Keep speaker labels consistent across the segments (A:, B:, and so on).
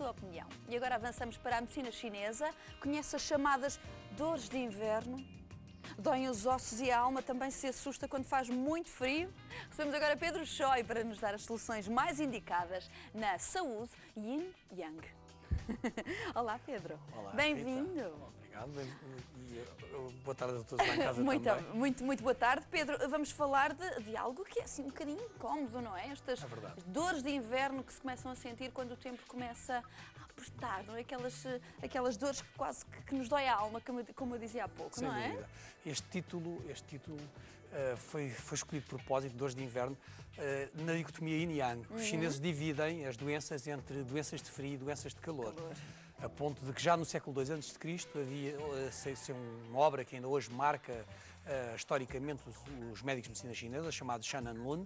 A: sua opinião. E agora avançamos para a medicina chinesa. Conhece as chamadas dores de inverno? Doem os ossos e a alma, também se assusta quando faz muito frio? Recebemos agora Pedro Choi para nos dar as soluções mais indicadas na saúde Yin Yang. Olá, Pedro.
B: Olá,
A: bem-vindo.
B: Obrigado. Boa tarde a todos lá em casa também.
A: Muito boa tarde, Pedro. Vamos falar de algo que é assim um bocadinho incómodo, não é? Estas dores de inverno que se começam a sentir quando o tempo começa a apertar, não é? Aquelas dores que quase que nos dói a alma, como eu dizia há pouco,
B: Sem
A: não é?
B: dúvida. Este título foi escolhido de propósito, dores de inverno, na dicotomia Yin Yang. Os chineses dividem as doenças entre doenças de frio e doenças de calor. A ponto de que já no século II a.C. havia uma obra que ainda hoje marca historicamente os médicos de medicina chinesa, chamado Shannan Lun,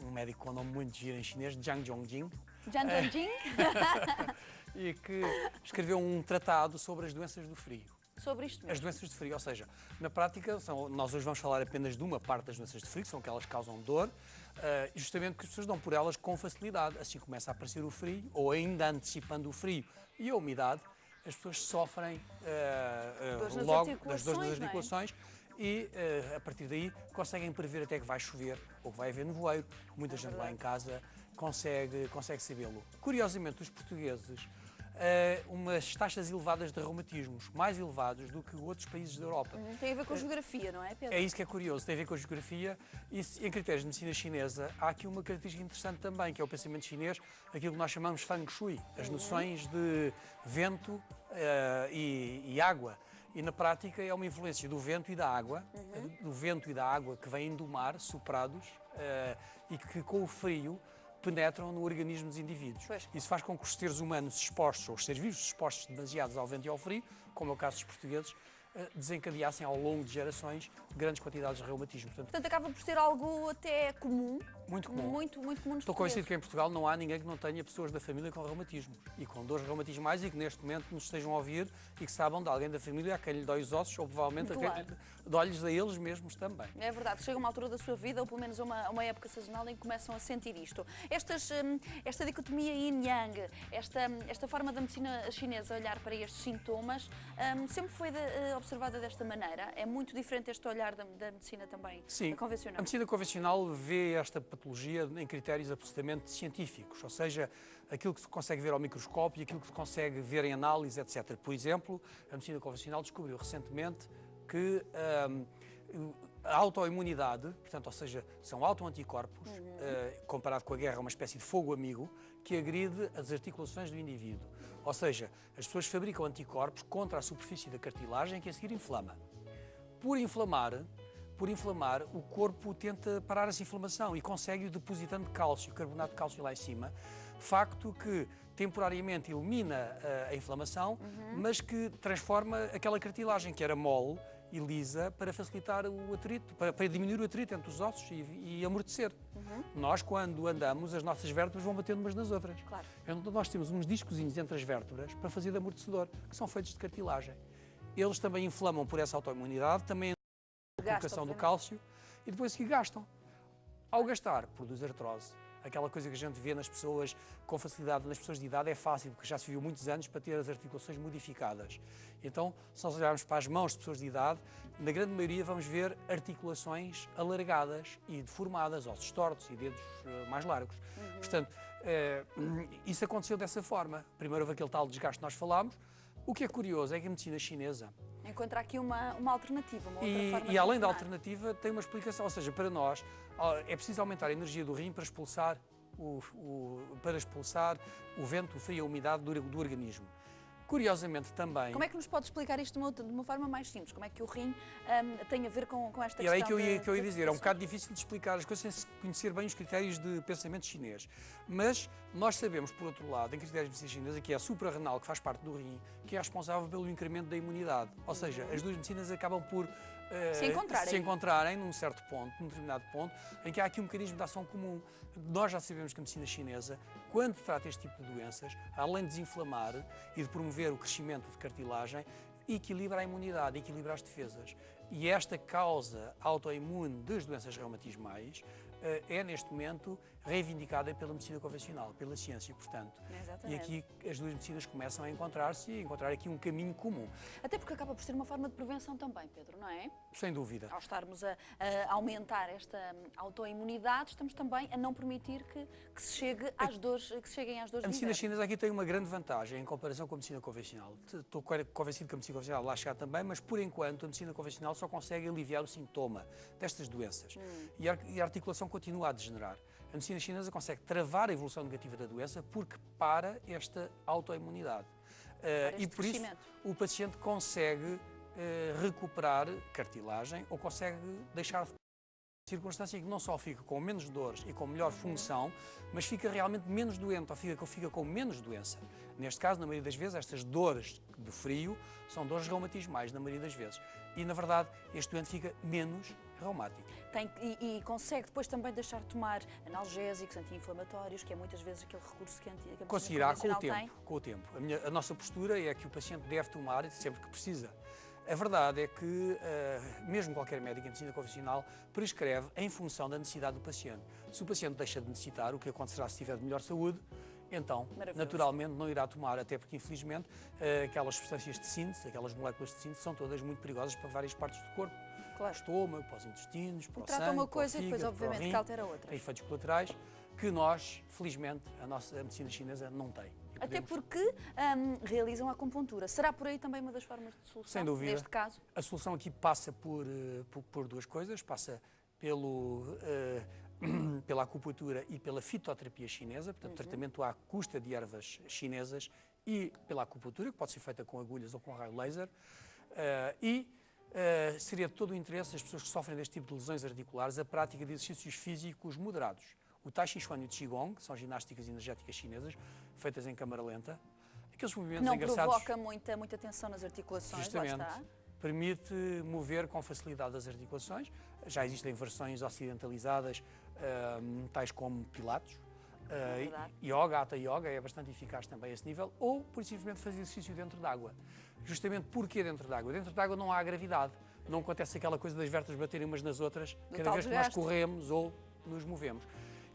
B: um médico com nome muito giro em chinês, Zhang Zhongjing.
A: Zhang Zhongjing?
B: E que escreveu um tratado sobre as doenças do frio.
A: Sobre isto mesmo.
B: As doenças de frio, ou seja, na prática, nós hoje vamos falar apenas de uma parte das doenças de frio, que são aquelas que causam dor, justamente porque as pessoas dão por elas com facilidade. Assim começa a aparecer o frio, ou ainda antecipando o frio e a umidade, as pessoas sofrem logo das dores das articulações e, a partir daí, conseguem prever até que vai chover ou que vai haver nevoeiro. Muita gente lá em casa consegue sabê-lo. Curiosamente, os portugueses umas taxas elevadas de reumatismos, mais elevados do que outros países da Europa.
A: Tem a ver com a geografia, não é, Pedro?
B: É isso que é curioso, tem a ver com a geografia e em critérios de medicina chinesa há aqui uma característica interessante também, que é o pensamento chinês, aquilo que nós chamamos Feng Shui, as noções de vento e água. E na prática é uma influência do vento e da água, que vêm do mar, soprados, e que com o frio penetram no organismo dos indivíduos. Isso faz com que os seres humanos expostos, ou os seres vivos expostos demasiados ao vento e ao frio, como é o caso dos portugueses, desencadeassem ao longo de gerações grandes quantidades de reumatismo.
A: Portanto, acaba por ser algo até comum.
B: Muito comum.
A: Muito comum nos
B: Estou convencido que em Portugal não há ninguém que não tenha pessoas da família com reumatismo e com dores reumatismais e que neste momento nos estejam a ouvir e que saibam de alguém da família a quem lhe dói os ossos ou provavelmente dói-lhes a eles mesmos também. É
A: verdade, chega uma altura da sua vida ou pelo menos uma época sazonal em que começam a sentir isto. Esta dicotomia yin-yang, esta forma da medicina chinesa olhar para estes sintomas, sempre foi observada desta maneira? É muito diferente este olhar da medicina também convencional?
B: A medicina convencional vê esta patologia em critérios absolutamente científicos, ou seja, aquilo que se consegue ver ao microscópio e aquilo que se consegue ver em análise, etc. Por exemplo, a medicina convencional descobriu recentemente que a autoimunidade, portanto, ou seja, são autoanticorpos, comparado com a guerra, uma espécie de fogo amigo, que agride as articulações do indivíduo. Ou seja, as pessoas fabricam anticorpos contra a superfície da cartilagem que a seguir inflama. Por inflamar, o corpo tenta parar essa inflamação e consegue-o depositando cálcio, carbonato de cálcio lá em cima, facto que temporariamente elimina a inflamação, mas que transforma aquela cartilagem que era mole e lisa para facilitar o atrito, para diminuir o atrito entre os ossos e amortecer. Nós, quando andamos, as nossas vértebras vão batendo umas nas outras.
A: Claro.
B: Então nós temos uns discozinhos entre as vértebras para fazer de amortecedor, que são feitos de cartilagem. Eles também inflamam por essa autoimunidade, também a colocação do cálcio e depois que gastam. Ao gastar, produz artrose. Aquela coisa que a gente vê nas pessoas com facilidade, nas pessoas de idade, é fácil, porque já se viu muitos anos para ter as articulações modificadas. Então, se nós olharmos para as mãos de pessoas de idade, na grande maioria vamos ver articulações alargadas e deformadas, ossos tortos e dedos mais largos. Portanto, isso aconteceu dessa forma. Primeiro houve aquele tal desgaste que nós falámos. O que é curioso é que a medicina chinesa
A: encontra aqui uma alternativa, uma outra forma de
B: e além da alternativa, tem uma explicação. Ou seja, para nós, é preciso aumentar a energia do rim para expulsar o vento, o frio e a umidade do organismo. Curiosamente também...
A: Como é que nos pode explicar isto de uma forma mais simples? Como é que o rim tem a ver com esta questão?
B: É aí que eu ia dizer, é um bocado difícil de explicar as coisas sem se conhecer bem os critérios de pensamento chinês. Mas nós sabemos, por outro lado, em critérios de medicina chinesa, que é a suprarrenal, que faz parte do rim, que é responsável pelo incremento da imunidade. Ou seja, as duas medicinas acabam por se encontrarem num certo ponto, num determinado ponto, em que há aqui um mecanismo de ação comum. Nós já sabemos que a medicina chinesa, quando trata este tipo de doenças, além de desinflamar e de promover o crescimento de cartilagem, equilibra a imunidade, equilibra as defesas. E esta causa autoimune das doenças reumatismais é, neste momento, reivindicada pela medicina convencional, pela ciência, portanto.
A: Exatamente.
B: E aqui as duas medicinas começam a encontrar-se e a encontrar aqui um caminho comum.
A: Até porque acaba por ser uma forma de prevenção também, Pedro, não é?
B: Sem dúvida.
A: Ao estarmos a aumentar esta autoimunidade, estamos também a não permitir que se chegue às dores, que se cheguem às dores
B: A
A: de
B: medicina
A: inverno.
B: chinesa aqui tem uma grande vantagem em comparação com a medicina convencional. Estou convencido que a medicina convencional lá chegar também, mas por enquanto a medicina convencional só consegue aliviar o sintoma destas doenças. E a articulação continua a degenerar. A medicina chinesa consegue travar a evolução negativa da doença porque para esta autoimunidade.
A: este
B: E por isso
A: crescimento.
B: o paciente consegue recuperar cartilagem ou consegue deixar de circunstância em que não só fica com menos dores e com melhor função, mas fica realmente menos doente, ou fica com menos doença. Neste caso, na maioria das vezes, estas dores do frio são dores reumatismais, na maioria das vezes. E, na verdade, este doente fica menos reumático.
A: E consegue depois também deixar de tomar analgésicos, anti-inflamatórios, que é muitas vezes aquele recurso que a medicina
B: Conseguirá com o
A: convencional tem.
B: tempo. Com o tempo. A nossa postura é que o paciente deve tomar sempre que precisa. A verdade é que, mesmo qualquer médico em medicina convencional, prescreve em função da necessidade do paciente. Se o paciente deixa de necessitar, o que acontecerá se tiver de melhor saúde, então, naturalmente, não irá tomar, até porque, infelizmente, aquelas substâncias de síntese, aquelas moléculas de síntese, são todas muito perigosas para várias partes do corpo.
A: Claro.
B: Para o estômago, para os intestinos, para o sangue,
A: Trata uma coisa
B: para o
A: e depois,
B: fígado,
A: obviamente,
B: para o rim,
A: que altera outra.
B: tem efeitos colaterais que nós, felizmente, a medicina chinesa não tem.
A: Até porque realizam a acupuntura. Será por aí também uma das formas de solução?
B: Sem dúvida.
A: Neste caso?
B: A solução aqui passa por duas coisas. Passa pela acupuntura e pela fitoterapia chinesa, portanto, tratamento à custa de ervas chinesas, e pela acupuntura, que pode ser feita com agulhas ou com raio laser. Seria de todo o interesse das pessoas que sofrem deste tipo de lesões articulares a prática de exercícios físicos moderados. O Tai Chi Chuan e o Qigong, que são ginásticas energéticas chinesas, feitas em câmara lenta. Aqueles movimentos
A: Não
B: engraçados...
A: provoca muita tensão nas articulações,
B: Justamente.
A: lá está.
B: Permite mover com facilidade as articulações. Já existem versões ocidentalizadas, tais como Pilates. Yoga, Hatha Yoga é bastante eficaz também a esse nível. Ou, por simplesmente, fazer exercício dentro d'água. Justamente porque dentro d'água? Dentro d'água não há gravidade. Não acontece aquela coisa das vértebras baterem umas nas outras cada vez que nós corremos ou nos movemos.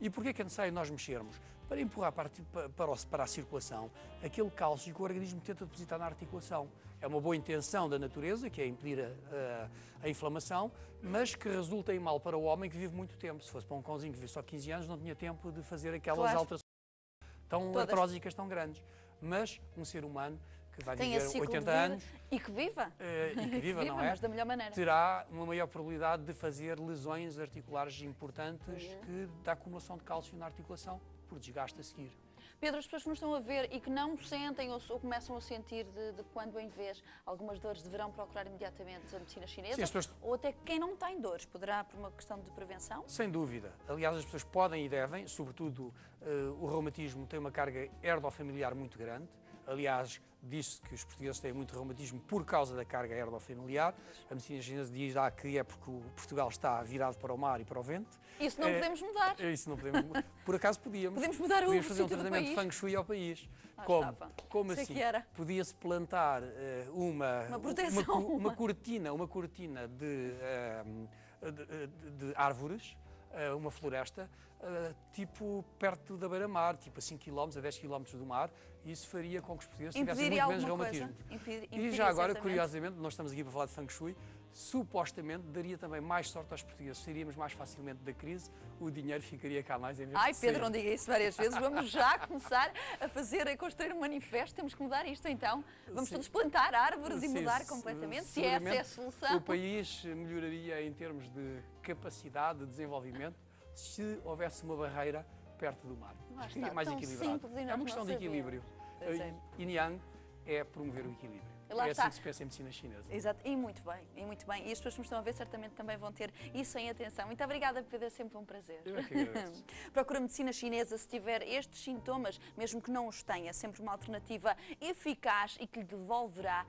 B: E porquê que é necessário nós mexermos? Para empurrar para a circulação aquele cálcio que o organismo tenta depositar na articulação. É uma boa intenção da natureza, que é impedir a inflamação, mas que resulta em mal para o homem que vive muito tempo. Se fosse para um cãozinho que vive só 15 anos, não tinha tempo de fazer aquelas alterações tão artrósicas, tão grandes. Mas um ser humano que vai viver 80 anos
A: e que viva,
B: não é?
A: Mas da melhor maneira.
B: Terá uma maior probabilidade de fazer lesões articulares importantes da acumulação de cálcio na articulação, por desgaste a seguir.
A: Pedro, as pessoas que nos estão a ver e que não sentem ou começam a sentir de quando em vez algumas dores deverão procurar imediatamente a medicina chinesa?
B: Sim,
A: ou até quem não tem dores, poderá por uma questão de prevenção?
B: Sem dúvida. Aliás, as pessoas podem e devem, sobretudo o reumatismo tem uma carga herdofamiliar muito grande. Aliás, diz-se que os portugueses têm muito reumatismo por causa da carga herdofamiliar. A medicina chinesa diz que é porque Portugal está virado para o mar e para o vento.
A: Isso não podemos mudar.
B: Isso não podemos mudar. Por acaso podíamos.
A: Podemos mudar o
B: Podíamos fazer um tratamento de feng shui ao país. Como assim? Podia-se plantar uma cortina de árvores, uma floresta, tipo perto da beira-mar, tipo a 5 km, a 10 km do mar, e isso faria com que os portugueses tivessem muito menos reumatismo. E já agora, curiosamente, nós estamos aqui para falar de Feng Shui, supostamente daria também mais sorte aos portugueses, sairíamos mais facilmente da crise, o dinheiro ficaria cá mais em vez de
A: Ai, Pedro, não diga isso várias vezes, vamos já começar a construir um manifesto, temos que mudar isto então, vamos todos plantar árvores e mudar completamente, se essa é a solução.
B: O país melhoraria em termos de capacidade de desenvolvimento se houvesse uma barreira perto do mar.
A: Está,
B: mais
A: tão
B: equilibrado. É uma questão de equilíbrio. Yin Yang é promover o equilíbrio. É assim que se pensa em medicina chinesa.
A: Exato, e muito bem, e muito bem. E as pessoas que me estão a ver certamente também vão ter isso em atenção. Muito obrigada, Pedro, é sempre um prazer.
B: Eu é que agradeço.
A: Procura medicina chinesa se tiver estes sintomas, mesmo que não os tenha, sempre uma alternativa eficaz e que lhe devolverá